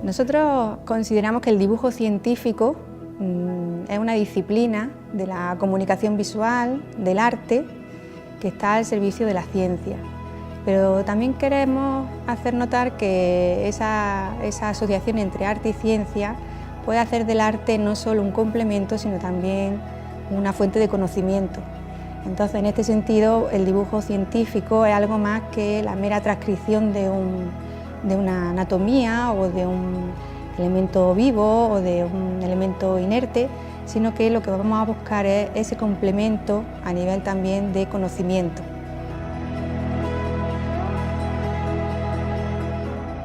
Nosotros consideramos que el dibujo científico es una disciplina de la comunicación visual, del arte, que está al servicio de la ciencia. Pero también queremos hacer notar que esa asociación entre arte y ciencia puede hacer del arte no solo un complemento, sino también una fuente de conocimiento. Entonces, en este sentido, el dibujo científico es algo más que la mera transcripción de una anatomía o de un elemento vivo o de un elemento inerte, sino que lo que vamos a buscar es ese complemento a nivel también de conocimiento.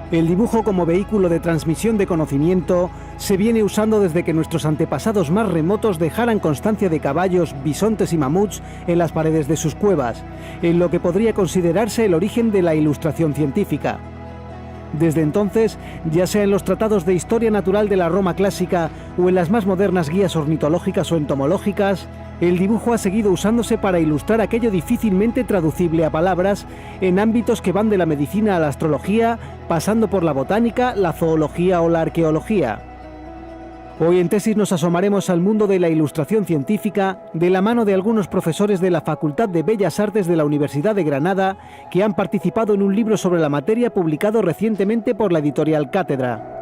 El dibujo como vehículo de transmisión de conocimiento se viene usando desde que nuestros antepasados más remotos dejaran constancia de caballos, bisontes y mamuts en las paredes de sus cuevas, en lo que podría considerarse el origen de la ilustración científica. Desde entonces, ya sea en los tratados de historia natural de la Roma clásica o en las más modernas guías ornitológicas o entomológicas, el dibujo ha seguido usándose para ilustrar aquello difícilmente traducible a palabras en ámbitos que van de la medicina a la astrología, pasando por la botánica, la zoología o la arqueología. Hoy en Tesis nos asomaremos al mundo de la ilustración científica de la mano de algunos profesores de la Facultad de Bellas Artes de la Universidad de Granada que han participado en un libro sobre la materia publicado recientemente por la editorial Cátedra.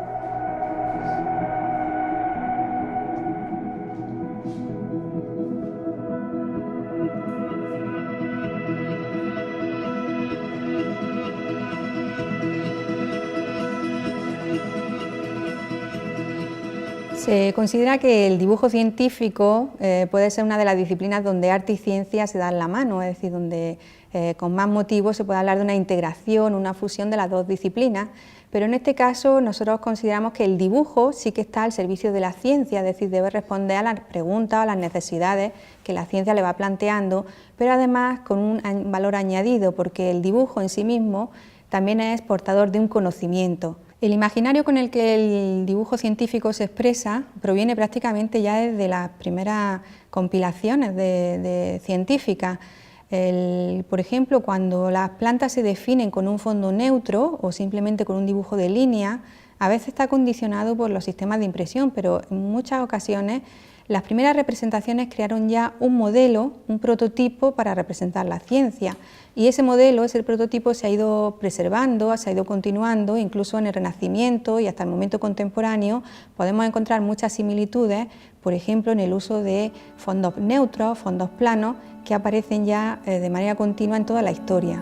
Se considera que el dibujo científico puede ser una de las disciplinas donde arte y ciencia se dan la mano, es decir, donde con más motivo se puede hablar de una integración, una fusión de las dos disciplinas, pero en este caso nosotros consideramos que el dibujo sí que está al servicio de la ciencia, es decir, debe responder a las preguntas, a las necesidades que la ciencia le va planteando, pero además con un valor añadido, porque el dibujo en sí mismo también es portador de un conocimiento. El imaginario con el que el dibujo científico se expresa proviene prácticamente ya desde las primeras compilaciones de científicas. Por ejemplo, cuando las plantas se definen con un fondo neutro o simplemente con un dibujo de línea, a veces está condicionado por los sistemas de impresión, pero en muchas ocasiones las primeras representaciones crearon ya un modelo, un prototipo para representar la ciencia, y ese modelo, ese prototipo se ha ido preservando, se ha ido continuando, incluso en el Renacimiento y hasta el momento contemporáneo podemos encontrar muchas similitudes, por ejemplo en el uso de fondos neutros, fondos planos, que aparecen ya de manera continua en toda la historia.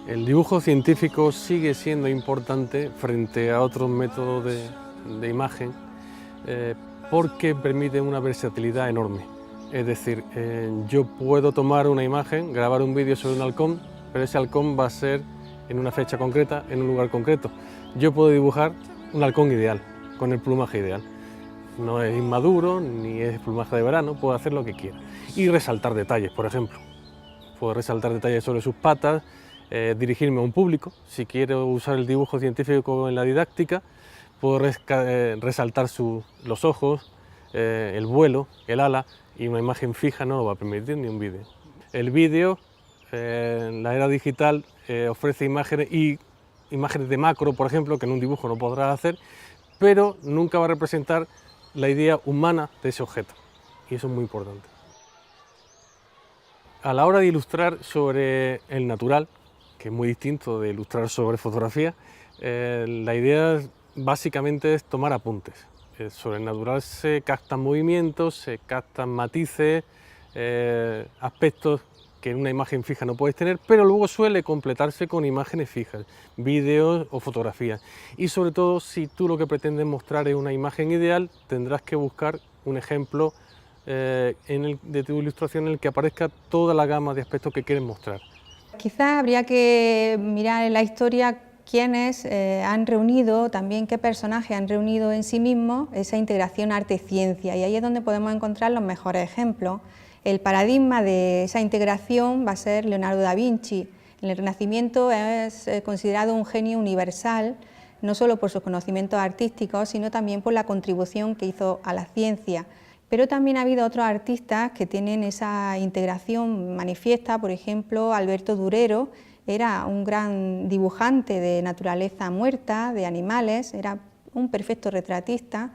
El dibujo científico sigue siendo importante frente a otros métodos de imagen porque permite una versatilidad enorme. Es decir, yo puedo tomar una imagen, grabar un vídeo sobre un halcón, pero ese halcón va a ser en una fecha concreta, en un lugar concreto. Yo puedo dibujar un halcón ideal, con el plumaje ideal. No es inmaduro, ni es plumaje de verano, puedo hacer lo que quiera. Y resaltar detalles, por ejemplo. Puedo resaltar detalles sobre sus patas, dirigirme a un público. Si quiero usar el dibujo científico en la didáctica, puedo resaltar los ojos, el vuelo, el ala, y una imagen fija no lo va a permitir ni un vídeo. El vídeo, en la era digital, ofrece imágenes de macro, por ejemplo, que en un dibujo no podrás hacer, pero nunca va a representar la idea humana de ese objeto, y eso es muy importante. A la hora de ilustrar sobre el natural, que es muy distinto de ilustrar sobre fotografía, la idea básicamente es tomar apuntes. Sobre el natural se captan movimientos, se captan matices, aspectos que en una imagen fija no puedes tener, pero luego suele completarse con imágenes fijas, vídeos o fotografías. Y sobre todo, si tú lo que pretendes mostrar es una imagen ideal, tendrás que buscar un ejemplo de tu ilustración en el que aparezca toda la gama de aspectos que quieres mostrar. Quizás habría que mirar en la historia quiénes han reunido, también qué personajes han reunido en sí mismos esa integración arte-ciencia, y ahí es donde podemos encontrar los mejores ejemplos. El paradigma de esa integración va a ser Leonardo da Vinci. En el Renacimiento es considerado un genio universal, no solo por sus conocimientos artísticos, sino también por la contribución que hizo a la ciencia. Pero también ha habido otros artistas que tienen esa integración manifiesta, por ejemplo, Alberto Durero era un gran dibujante de naturaleza muerta, de animales, era un perfecto retratista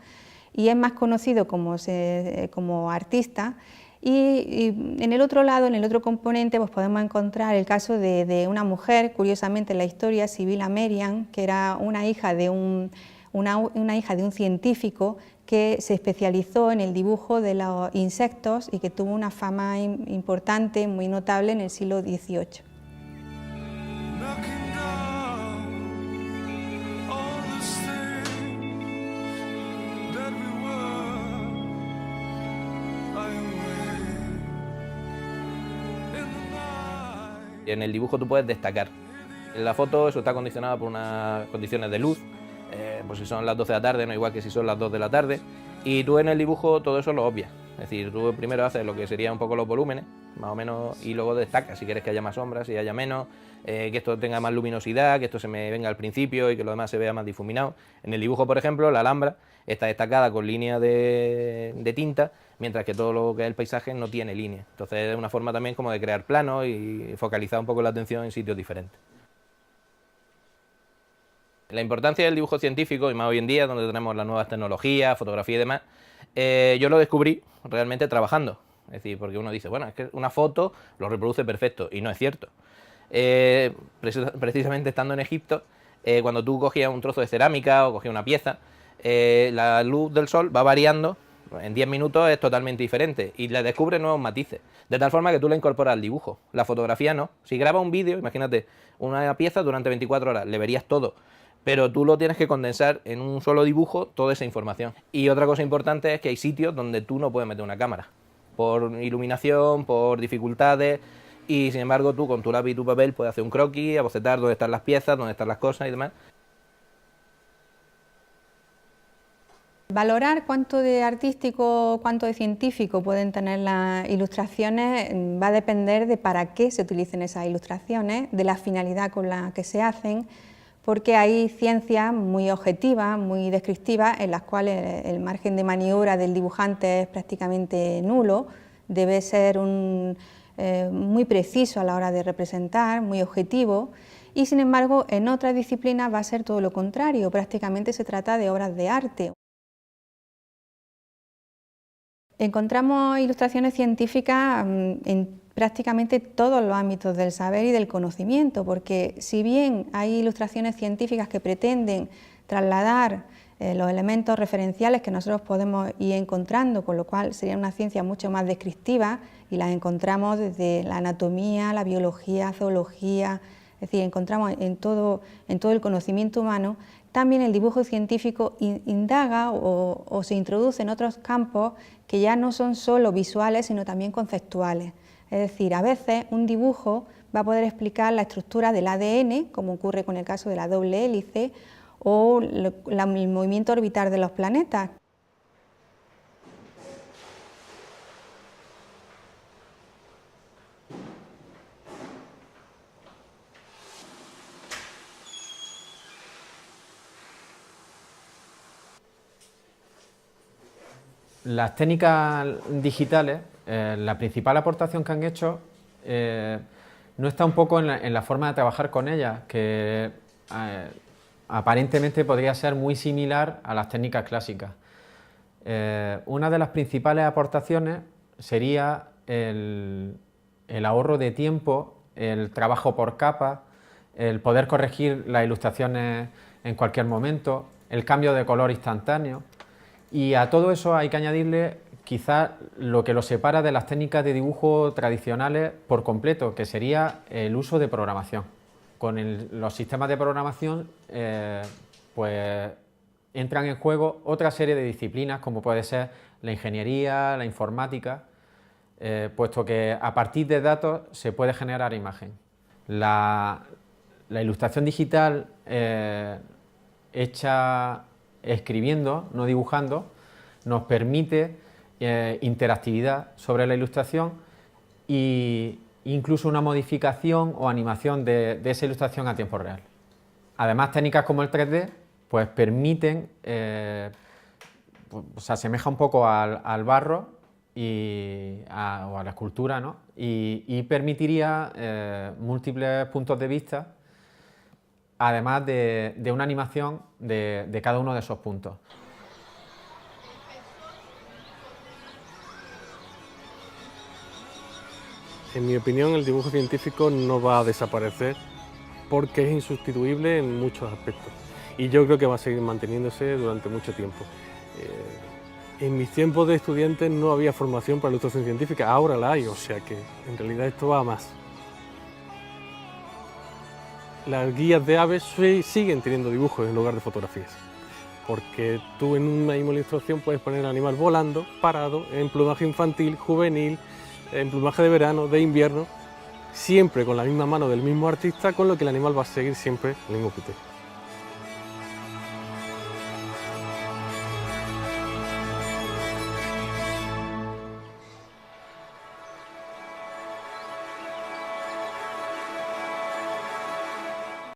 y es más conocido como artista. Y en el otro lado, en el otro componente, pues podemos encontrar el caso de una mujer, curiosamente en la historia, Sibila Merian, que era una hija de un científico que se especializó en el dibujo de los insectos y que tuvo una fama importante, muy notable en el siglo XVIII. En el dibujo tú puedes destacar. En la foto eso está condicionado por unas condiciones de luz, pues si son las 12 de la tarde, no igual que si son las 2 de la tarde, y tú en el dibujo todo eso lo obvias. Es decir, tú primero haces lo que sería un poco los volúmenes, más o menos, y luego destacas si quieres que haya más sombras, si haya menos, que esto tenga más luminosidad, que esto se me venga al principio y que lo demás se vea más difuminado. En el dibujo, por ejemplo, la alhambra está destacada con línea de tinta, mientras que todo lo que es el paisaje no tiene línea. Entonces es una forma también como de crear planos y focalizar un poco la atención en sitios diferentes. La importancia del dibujo científico, y más hoy en día, donde tenemos las nuevas tecnologías, fotografía y demás, yo lo descubrí realmente trabajando. Es decir, porque uno dice, bueno, es que una foto lo reproduce perfecto, y no es cierto. Precisamente estando en Egipto, cuando tú cogías un trozo de cerámica o cogías una pieza, la luz del sol va variando, en 10 minutos es totalmente diferente, y le descubre nuevos matices, de tal forma que tú la incorporas al dibujo. La fotografía no. Si grabas un vídeo, imagínate, una pieza durante 24 horas, le verías todo, pero tú lo tienes que condensar en un solo dibujo, toda esa información. Y otra cosa importante es que hay sitios donde tú no puedes meter una cámara, por iluminación, por dificultades, y sin embargo tú con tu lápiz y tu papel puedes hacer un croquis, abocetar dónde están las piezas, dónde están las cosas y demás. Valorar cuánto de artístico, cuánto de científico pueden tener las ilustraciones va a depender de para qué se utilicen esas ilustraciones, de la finalidad con la que se hacen, porque hay ciencias muy objetivas, muy descriptivas, en las cuales el margen de maniobra del dibujante es prácticamente nulo, debe ser muy preciso a la hora de representar, muy objetivo, y sin embargo en otras disciplinas va a ser todo lo contrario, prácticamente se trata de obras de arte. Encontramos ilustraciones científicas en prácticamente todos los ámbitos del saber y del conocimiento, porque si bien hay ilustraciones científicas que pretenden trasladar los elementos referenciales que nosotros podemos ir encontrando, con lo cual sería una ciencia mucho más descriptiva, y las encontramos desde la anatomía, la biología, zoología, es decir, encontramos en todo el conocimiento humano. También el dibujo científico indaga o se introduce en otros campos que ya no son solo visuales, sino también conceptuales. Es decir, a veces un dibujo va a poder explicar la estructura del ADN, como ocurre con el caso de la doble hélice, o el movimiento orbital de los planetas. Las técnicas digitales, la principal aportación que han hecho no está un poco en la forma de trabajar con ellas, que aparentemente podría ser muy similar a las técnicas clásicas. Una de las principales aportaciones sería el ahorro de tiempo, el trabajo por capas, el poder corregir las ilustraciones en cualquier momento, el cambio de color instantáneo. Y a todo eso hay que añadirle quizás lo que lo separa de las técnicas de dibujo tradicionales por completo, que sería el uso de programación. Con los sistemas de programación pues entran en juego otra serie de disciplinas, como puede ser la ingeniería, la informática, puesto que a partir de datos se puede generar imagen. La La ilustración digital hecha escribiendo, no dibujando, nos permite interactividad sobre la ilustración e incluso una modificación o animación de esa ilustración a tiempo real. Además, técnicas como el 3D pues permiten, se asemeja un poco al barro o a la escultura, ¿no? y permitiría múltiples puntos de vista, además de una animación de cada uno de esos puntos. En mi opinión, el dibujo científico no va a desaparecer porque es insustituible en muchos aspectos y yo creo que va a seguir manteniéndose durante mucho tiempo. En mis tiempos de estudiantes no había formación para ilustración científica, ahora la hay, o sea que en realidad esto va a más. Las guías de aves siguen teniendo dibujos en lugar de fotografías, porque tú en una misma ilustración puedes poner al animal volando, parado, en plumaje infantil, juvenil, en plumaje de verano, de invierno, siempre con la misma mano del mismo artista, con lo que el animal va a seguir siempre el mismo criterio.